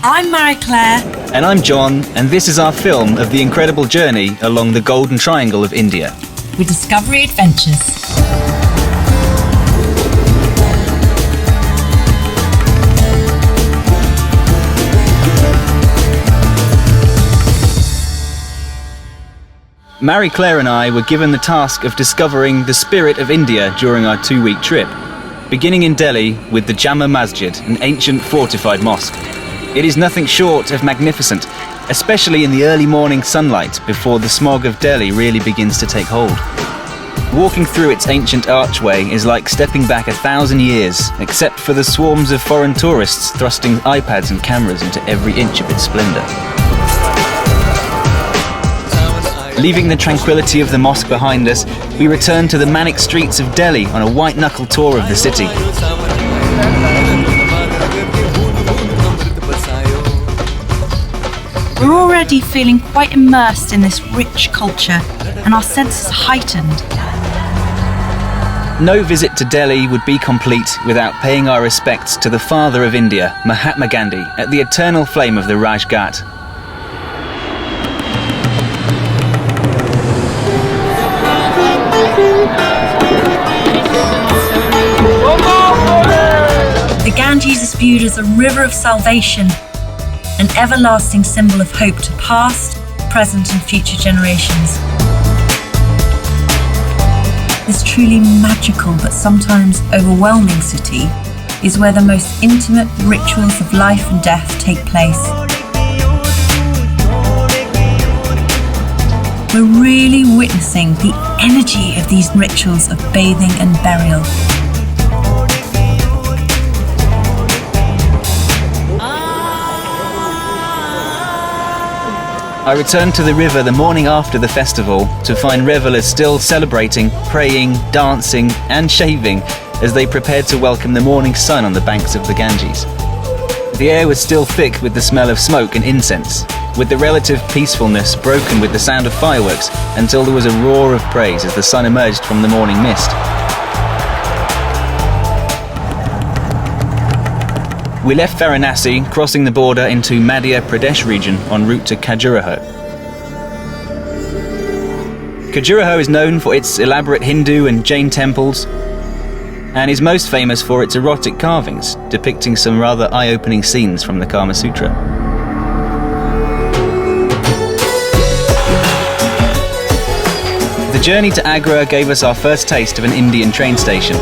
I'm Marie-Clare. And I'm John, and this is our film of the incredible journey along the Golden Triangle of India. With Discovery Adventures. Marie-Clare and I were given the task of discovering the spirit of India during our 2-week trip, beginning in Delhi with the Jama Masjid, an ancient fortified mosque. It is nothing short of magnificent, especially in the early morning sunlight before the smog of Delhi really begins to take hold. Walking through its ancient archway is like stepping back 1,000 years, except for the swarms of foreign tourists thrusting iPads and cameras into every inch of its splendor. Leaving the tranquility of the mosque behind us, we return to the manic streets of Delhi on a white-knuckle tour of the city. We're already feeling quite immersed in this rich culture, and our senses heightened. No visit to Delhi would be complete without paying our respects to the father of India, Mahatma Gandhi, at the eternal flame of the Raj Ghat. The Ganges is viewed as a river of salvation, an everlasting symbol of hope to past, present and future generations. This truly magical but sometimes overwhelming city is where the most intimate rituals of life and death take place. We're really witnessing the energy of these rituals of bathing and burial. I returned to the river the morning after the festival to find revelers still celebrating, praying, dancing and shaving as they prepared to welcome the morning sun on the banks of the Ganges. The air was still thick with the smell of smoke and incense, with the relative peacefulness broken with the sound of fireworks until there was a roar of praise as the sun emerged from the morning mist. We left Varanasi, crossing the border into Madhya Pradesh region en route to Khajuraho. Khajuraho is known for its elaborate Hindu and Jain temples and is most famous for its erotic carvings, depicting some rather eye-opening scenes from the Kama Sutra. The journey to Agra gave us our first taste of an Indian train station.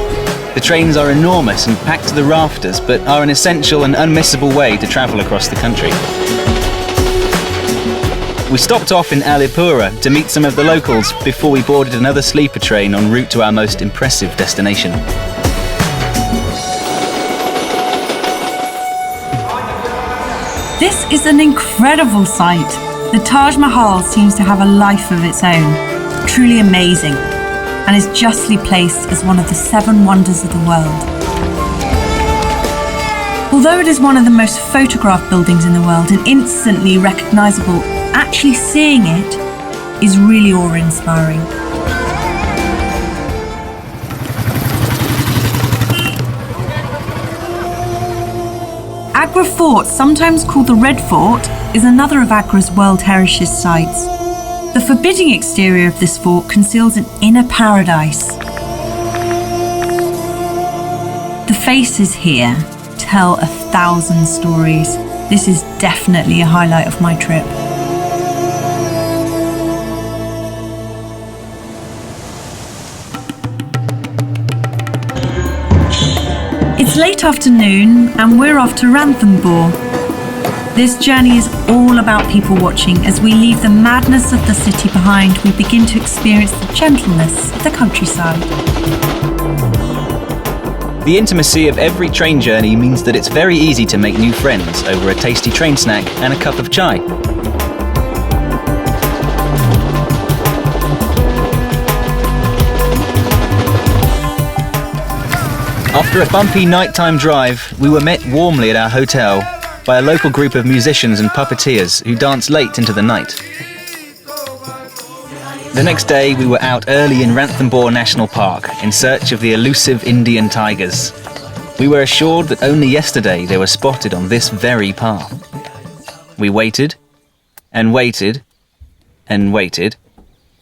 The trains are enormous and packed to the rafters, but are an essential and unmissable way to travel across the country. We stopped off in Alipura to meet some of the locals before we boarded another sleeper train en route to our most impressive destination. This is an incredible sight. The Taj Mahal seems to have a life of its own. Truly amazing, and is justly placed as one of the 7 wonders of the world. Although it is one of the most photographed buildings in the world and instantly recognisable, actually seeing it is really awe-inspiring. Agra Fort, sometimes called the Red Fort, is another of Agra's World Heritage Sites. The forbidding exterior of this fort conceals an inner paradise. The faces here tell 1,000 stories. This is definitely a highlight of my trip. It's late afternoon and we're off to Ranthambore. This journey is all about people watching. As we leave the madness of the city behind, we begin to experience the gentleness of the countryside. The intimacy of every train journey means that it's very easy to make new friends over a tasty train snack and a cup of chai. After a bumpy nighttime drive, we were met warmly at our hotel by a local group of musicians and puppeteers who danced late into the night. The next day we were out early in Ranthambore National Park in search of the elusive Indian tigers. We were assured that only yesterday they were spotted on this very path. We waited, and waited, and waited,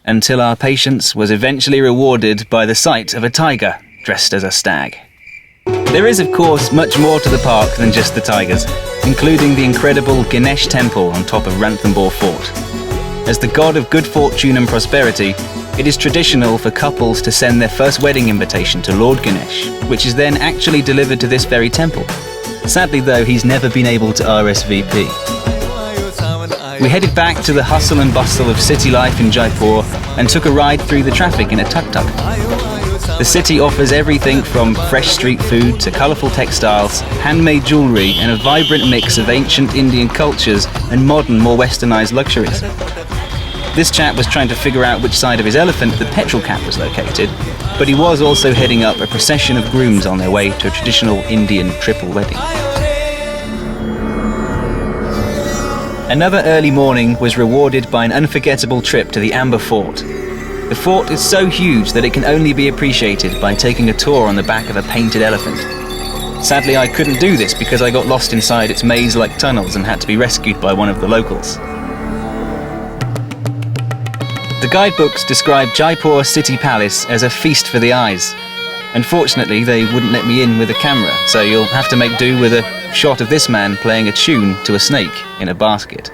until our patience was eventually rewarded by the sight of a tiger dressed as a stag. There is, of course, much more to the park than just the tigers, including the incredible Ganesh temple on top of Ranthambore Fort. As the god of good fortune and prosperity, it is traditional for couples to send their first wedding invitation to Lord Ganesh, which is then actually delivered to this very temple. Sadly though, he's never been able to RSVP. We headed back to the hustle and bustle of city life in Jaipur and took a ride through the traffic in a tuk-tuk. The city offers everything from fresh street food to colourful textiles, handmade jewellery and a vibrant mix of ancient Indian cultures and modern, more westernised luxuries. This chap was trying to figure out which side of his elephant the petrol cap was located, but he was also heading up a procession of grooms on their way to a traditional Indian triple wedding. Another early morning was rewarded by an unforgettable trip to the Amber Fort. The fort is so huge that it can only be appreciated by taking a tour on the back of a painted elephant. Sadly, I couldn't do this because I got lost inside its maze-like tunnels and had to be rescued by one of the locals. The guidebooks describe Jaipur City Palace as a feast for the eyes. Unfortunately, they wouldn't let me in with a camera, so you'll have to make do with a shot of this man playing a tune to a snake in a basket.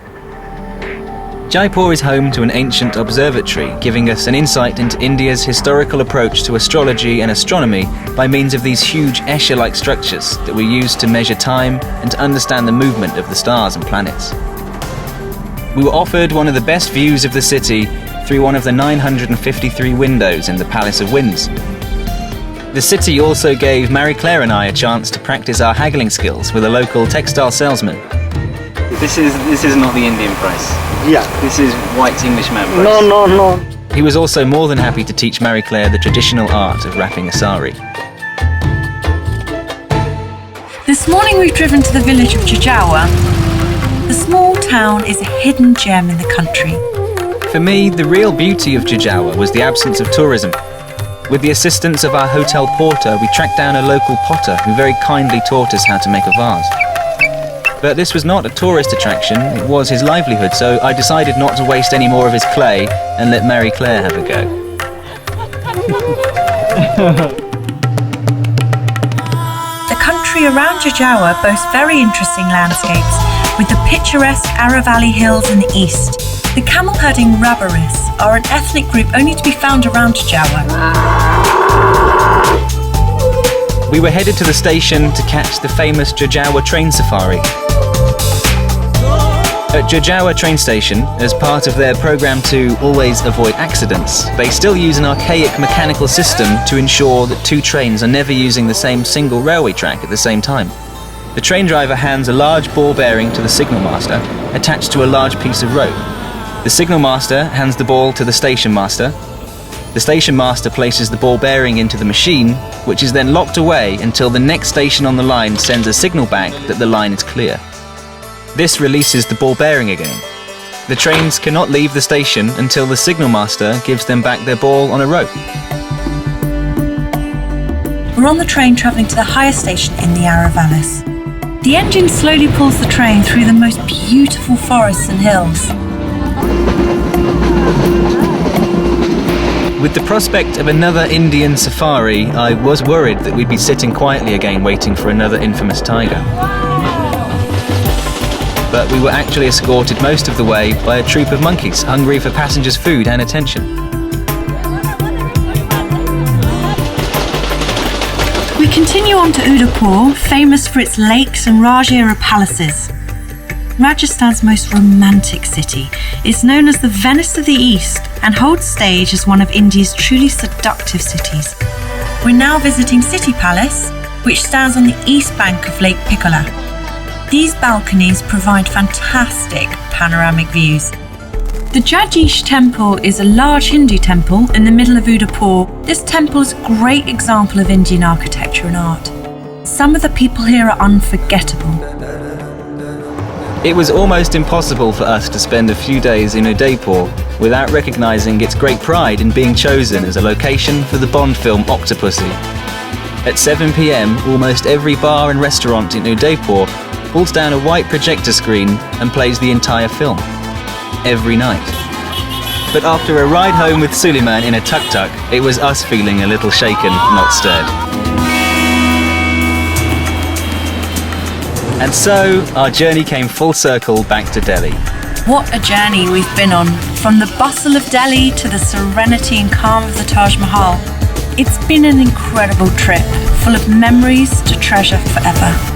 Jaipur is home to an ancient observatory, giving us an insight into India's historical approach to astrology and astronomy by means of these huge Escher-like structures that we use to measure time and to understand the movement of the stars and planets. We were offered one of the best views of the city through one of the 953 windows in the Palace of Winds. The city also gave Marie-Clare and I a chance to practice our haggling skills with a local textile salesman. This is not the Indian price. Yeah. This is white Englishman price. No. He was also more than happy to teach Marie-Clare the traditional art of wrapping a sari. This morning we've driven to the village of Jijawa. The small town is a hidden gem in the country. For me, the real beauty of Jijawa was the absence of tourism. With the assistance of our hotel porter, we tracked down a local potter who very kindly taught us how to make a vase. But this was not a tourist attraction, it was his livelihood, so I decided not to waste any more of his clay and let Marie-Clare have a go. The country around Jijawa boasts very interesting landscapes, with the picturesque Ara Valley Hills in the east. The camel-herding Rabbaris are an ethnic group only to be found around Jijawa. We were headed to the station to catch the famous Jijawa train safari. At Jijawa train station, as part of their program to always avoid accidents, they still use an archaic mechanical system to ensure that two trains are never using the same single railway track at the same time. The train driver hands a large ball bearing to the signal master, attached to a large piece of rope. The signal master hands the ball to the station master. The station master places the ball bearing into the machine, which is then locked away until the next station on the line sends a signal back that the line is clear. This releases the ball bearing again. The trains cannot leave the station until the signal master gives them back their ball on a rope. We're on the train travelling to the highest station in the Ara Vallis. The engine slowly pulls the train through the most beautiful forests and hills. With the prospect of another Indian safari, I was worried that we'd be sitting quietly again waiting for another infamous tiger. But we were actually escorted most of the way by a troop of monkeys hungry for passengers' food and attention. We continue on to Udaipur, famous for its lakes and Raj-era palaces. Rajasthan's most romantic city. It's known as the Venice of the East and holds stage as one of India's truly seductive cities. We're now visiting City Palace, which stands on the east bank of Lake Piccola. These balconies provide fantastic panoramic views. The Jajish Temple is a large Hindu temple in the middle of Udaipur. This temple is a great example of Indian architecture and art. Some of the people here are unforgettable. It was almost impossible for us to spend a few days in Udaipur without recognising its great pride in being chosen as a location for the Bond film Octopussy. At 7 p.m, almost every bar and restaurant in Udaipur pulls down a white projector screen and plays the entire film. Every night. But after a ride home with Suleiman in a tuk-tuk, it was us feeling a little shaken, not stirred. And so, our journey came full circle back to Delhi. What a journey we've been on, from the bustle of Delhi to the serenity and calm of the Taj Mahal. It's been an incredible trip, full of memories to treasure forever.